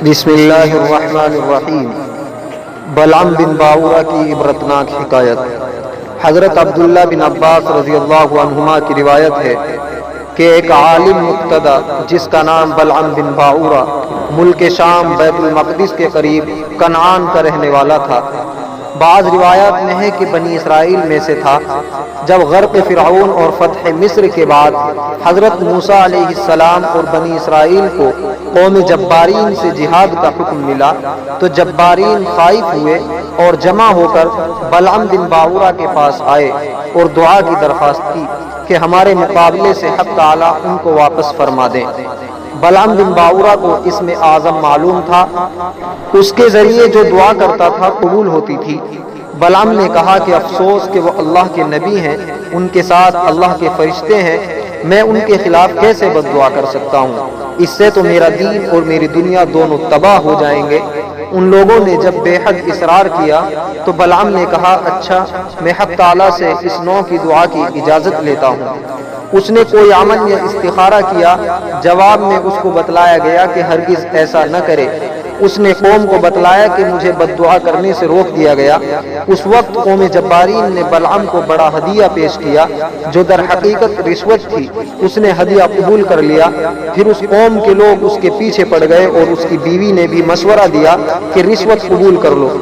بسم اللہ الرحمن الرحیم۔ بلعم بن باورہ کی عبرتناک حکایت۔ حضرت عبداللہ بن عباس رضی اللہ عنہما کی روایت ہے کہ ایک عالم مقتدی جس کا نام بلعم بن باورہ ملک شام بیت المقدس کے قریب کنعان کا رہنے والا تھا۔ بعض روایات میں ہے کہ بنی اسرائیل میں سے تھا۔ جب غرق فرعون اور فتح مصر کے بعد حضرت موسیٰ علیہ السلام اور بنی اسرائیل کو قوم جبارین سے جہاد کا حکم ملا تو جبارین خائف ہوئے اور جمع ہو کر بلعم بن باورہ کے پاس آئے اور دعا کی درخواست کی کہ ہمارے مقابلے سے حق تعالی ان کو واپس فرما دیں۔ بلعم بن باورہ کو اسم اعظم معلوم تھا، اس کے ذریعے جو دعا کرتا تھا قبول ہوتی تھی۔ بلعم نے کہا کہ افسوس کہ وہ اللہ کے نبی ہیں، ان کے ساتھ اللہ کے فرشتے ہیں، میں ان کے خلاف کیسے بد دعا کر سکتا ہوں؟ اس سے تو میرا دین اور میری دنیا دونوں تباہ ہو جائیں گے۔ ان لوگوں نے جب بے حد اصرار کیا تو بلعم نے کہا اچھا میں حق تعالیٰ سے اس نوع کی دعا کی اجازت لیتا ہوں۔ اس نے کوئی عمل یا استخارہ کیا، جواب میں اس کو بتلایا گیا کہ ہرگز ایسا نہ کرے۔ اس نے قوم کو بتلایا کہ مجھے بد دعا کرنے سے روک دیا گیا۔ اس وقت قوم جبارین نے بلعم کو بڑا ہدیہ پیش کیا جو در حقیقت رشوت تھی۔ اس نے ہدیہ قبول کر لیا۔ پھر اس قوم کے لوگ اس کے پیچھے پڑ گئے اور اس کی بیوی نے بھی مشورہ دیا کہ رشوت قبول کر لو۔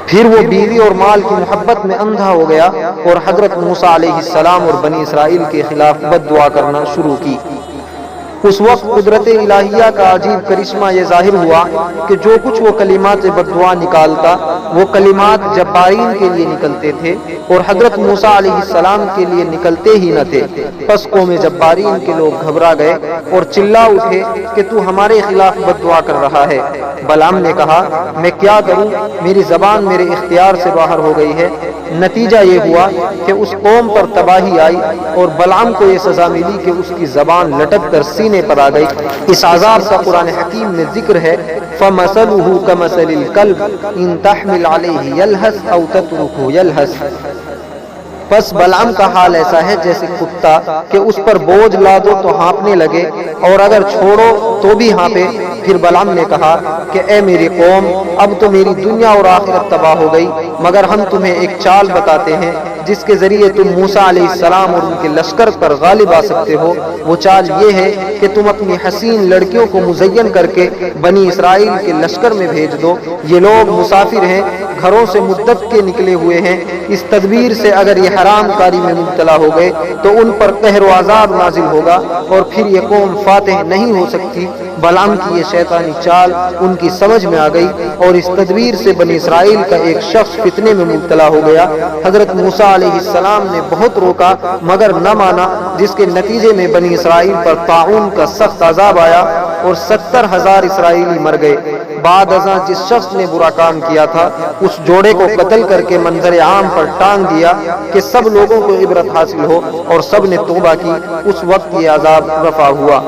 پھر وہ بیوی اور مال کی محبت میں اندھا ہو گیا اور حضرت موسیٰ علیہ السلام اور بنی اسرائیل کے خلاف بد دعا کرنا شروع کی۔ اس وقت قدرت الہیہ کا عجیب کرشمہ یہ ظاہر ہوا کہ جو کچھ وہ کلمات بد دعا نکالتا وہ کلمات جبارین کے لیے نکلتے تھے اور حضرت موسیٰ علیہ السلام کے لیے نکلتے ہی نہ تھے۔ پس قوم جبارین کے لوگ گھبرا گئے اور چلا اٹھے کہ تو ہمارے خلاف بد دعا کر رہا ہے۔ بلعم نے کہا میں کیا کروں، میری زبان میرے اختیار سے باہر ہو گئی ہے۔ نتیجہ یہ ہوا کہ اس قوم پر تباہی آئی اور بلعم کو یہ سزا ملی کہ اس کی زبان لٹک کر سینے پر آ گئی۔ اس عذاب کا قرآن حکیم میں ذکر ہے فَمَثَلُهُ كَمَثَلِ الْكَلْبِ إِن تَحْمِلْ عَلَيْهِ يَلْهَثْ أَوْ تَتْرُكْهُ يَلْهَثْ۔ پس بلعم کا حال ایسا ہے جیسے کتا کہ اس پر بوجھ لا دو تو ہانپنے لگے اور اگر چھوڑو تو بھی ہانپے۔ پھر بلعم نے کہا کہ اے میری قوم، اب تو میری دنیا اور آخرت تباہ ہو گئی، مگر ہم تمہیں ایک چال بتاتے ہیں جس کے ذریعے تم موسیٰ علیہ السلام اور ان کے لشکر پر غالب آ سکتے ہو۔ وہ چال یہ ہے کہ تم اپنی حسین لڑکیوں کو مزین کر کے بنی اسرائیل کے لشکر میں بھیج دو۔ یہ لوگ مسافر ہیں، گھروں سے مدت کے نکلے ہوئے ہیں۔ اس تدبیر سے اگر یہ حرام کاری میں مبتلا ہو گئے تو ان پر قہر و عذاب نازل ہوگا اور پھر یہ قوم فاتح نہیں ہو سکتی۔ بلعم کی یہ شیطانی چال ان کی سمجھ میں آ گئی اور اس تدبیر سے بنی اسرائیل کا ایک شخص فتنے میں مبتلا ہو گیا۔ حضرت موسیٰ علیہ السلام نے بہت روکا مگر نہ مانا، جس کے نتیجے میں بنی اسرائیل پر طاعون کا سخت عذاب آیا اور 70,000 اسرائیلی مر گئے۔ بعد ازاں جس شخص نے برا کام کیا تھا اس جوڑے کو قتل کر کے منظر عام پر ٹانگ دیا کہ سب لوگوں کو عبرت حاصل ہو اور سب نے توبہ کی۔ اس وقت یہ عذاب رفع ہوا۔